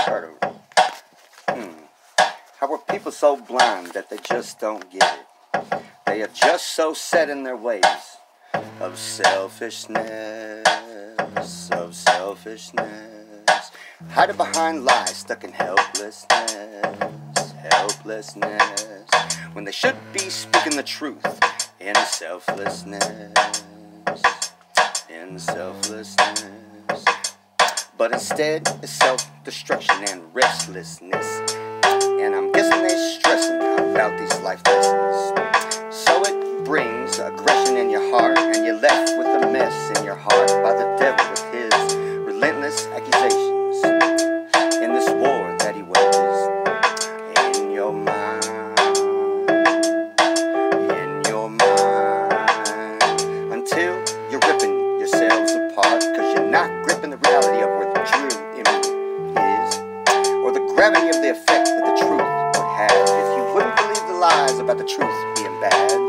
Start over. How are people so blind that they just don't get it? They are just so set in their ways of selfishness, hiding behind lies, stuck in helplessness, when they should be speaking the truth in selflessness. But instead, it's self-destruction and restlessness. And I'm guessing they're stressing about these life lessons. So it brings aggression in your heart, and you're left with a mess in your heart by the devil with his relentless accusations in this war that he wages in your mind. Until you're ripping yourselves apart, cause you're not gripping the reality of where the true enemy is, or the gravity of the effect that the truth would have if you wouldn't believe the lies about the truth being bad.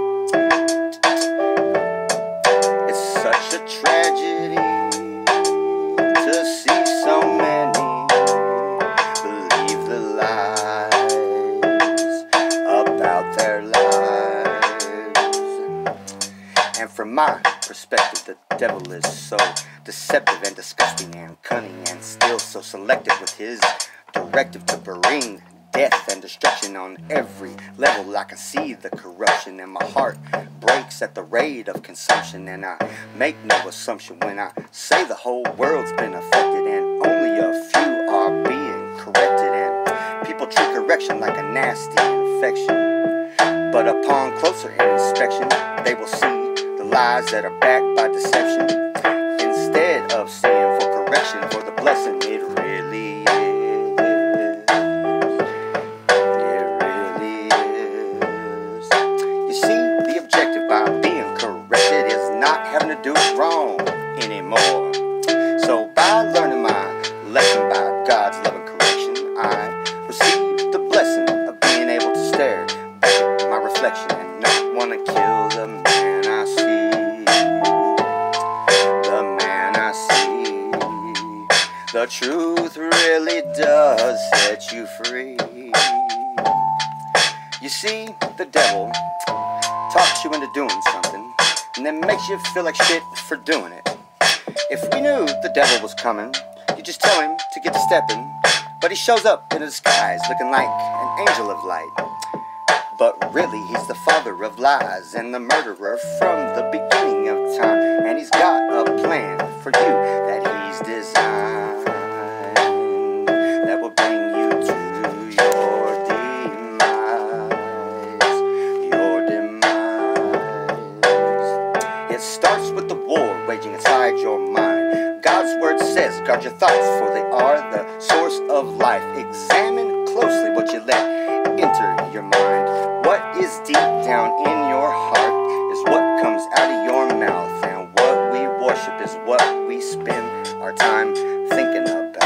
It's such a tragedy to see so many believe the lies about their lives. And from my perspective, the devil is so deceptive and disgusting and cunning, and still so selective with his directive to bring death and destruction on every level. I can see the corruption, and my heart breaks at the rate of consumption. And I make no assumption when I say the whole world's been affected, and only a few are being corrected. And people treat correction like a nasty infection, but upon closer inspection, they will see the lies that are backed by deception, instead of seeing for correction for the blessing it really is. You see, the objective by being corrected is not having to do it wrong anymore. So by learning my lesson by God's loving correction, I receive the blessing of being able to stare back at my reflection and not want to kill the man I see. The truth really does set you free. You see, the devil talks you into doing something, and then makes you feel like shit for doing it. If we knew the devil was coming, you just tell him to get to stepping, but he shows up in a disguise looking like an angel of light. But really, he's the father of lies and the murderer from the beginning of time. And he's got a plan for you that he's designed that will bring you to your demise. It starts with the war waging inside your mind. God's word says, guard your thoughts, for they are the source of life. Examine closely what you let enter your mind. What is deep down in your heart is what comes out of your mouth, and what we worship is what we spend our time thinking about.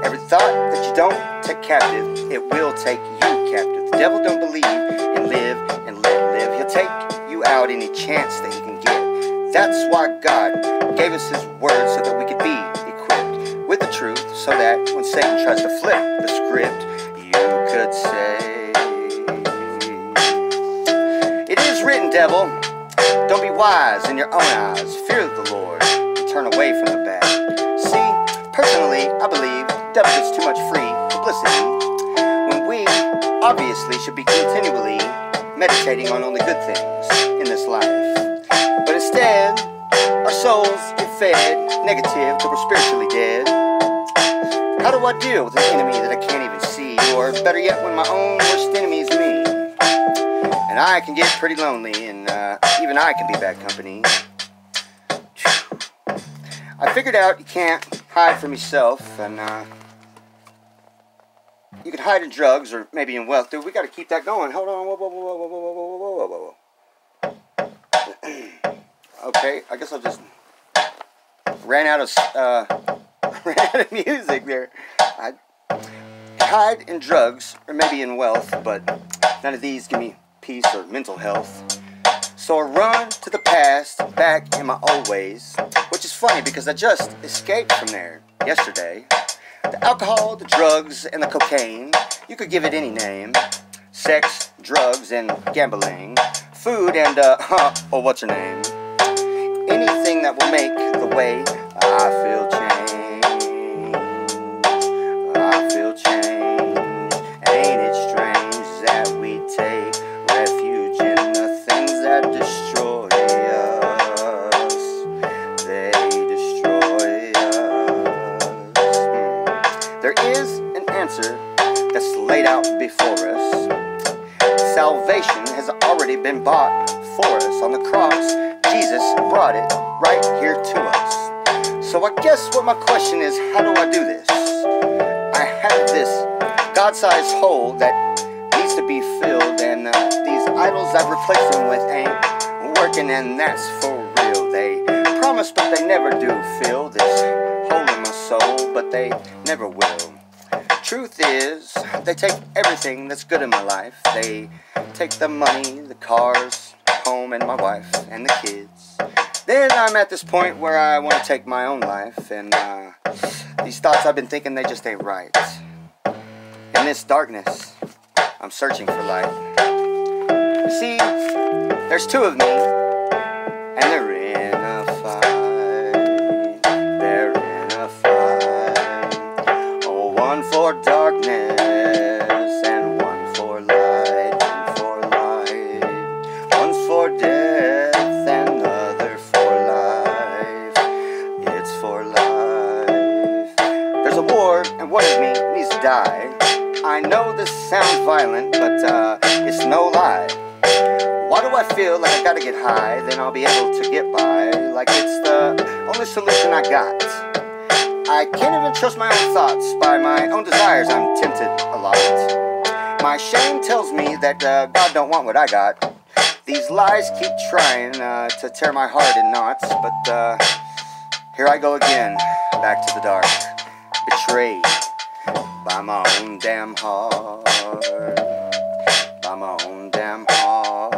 Every thought that you don't take captive, it will take you captive. The devil don't believe in live and let live. He'll take you out any chance that he can get. That's why God gave us his word, so that we could be equipped with the truth, so that when Satan tries to flip the script, you could say, it is written, devil, don't be wise in your own eyes. Fear the Lord and turn away from the bad. See, personally, I believe the devil gets too much free publicity, when we obviously should be continually meditating on only good things in this life. But instead, our souls get fed negative till we're spiritually dead. How do I deal with an enemy that I can't even see? Or better yet, when my own worst enemy is me? And I can get pretty lonely, and even I can be bad company. I figured out you can't hide from yourself, and you can hide in drugs or maybe in wealth. Dude, we got to keep that going. Hold on. Whoa. Okay, I guess I just ran out of music there. I hide in drugs or maybe in wealth, but none of these give me peace or mental health. So I run to the past, back in my old ways, which is funny because I just escaped from there yesterday. The alcohol, the drugs, and the cocaine, you could give it any name. Sex, drugs, and gambling. Food and, oh, what's her name? Anything that will make the way I feel change. I feel change. Ain't it strange that we take refuge in the things that destroy us? They destroy us. There is an answer that's laid out before us. Salvation has already been bought for us on the cross. Jesus brought it right here to us. So I guess what my question is, how do I do this? I have this God-sized hole that needs to be filled, and these idols I've replaced them with ain't working, and that's for real. They promise, but they never do fill this hole in my soul, but they never will. Truth is, they take everything that's good in my life. They take the money, the cars, home, and my wife, and the kids. Then I'm at this point where I want to take my own life, and these thoughts I've been thinking, they just ain't right. In this darkness, I'm searching for light. You see, there's two of me, and they're in a fight. They're in a fight. Oh, one for darkness, and one for light, one for light. One's for death, and the other for life. It's for life. There's a war, and one of me needs to die. I know this sounds violent, but it's no lie. Why do I feel like I gotta get high, then I'll be able to get by, like it's the only solution I got? I can't even trust my own thoughts. By my own desires, I'm tempted a lot. My shame tells me that God don't want what I got. These lies keep trying to tear my heart in knots, but here I go again, back to the dark, betrayed by my own damn heart, by my own damn heart.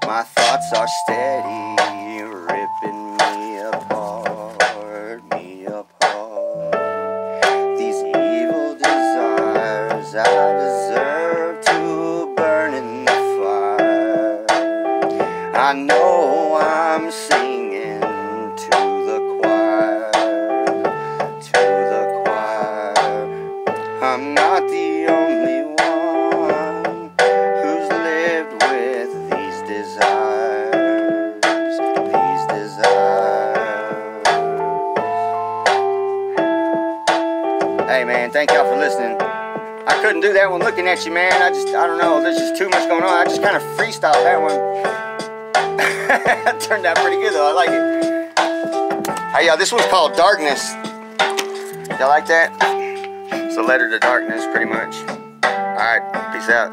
My thoughts are steady, ripping me apart, me apart. These evil desires, I deserve to burn in the fire. I know I'm singing to the choir, to the choir. I'm not the only one who's lived with these desires, these desires. Hey man, thank y'all for listening. I couldn't do that one looking at you, man. I don't know, there's just too much going on. I just kind of freestyled that one. It turned out pretty good though, I like it. Hey y'all, this one's called Darkness. Y'all like that? It's a letter to darkness, pretty much. Alright, peace out.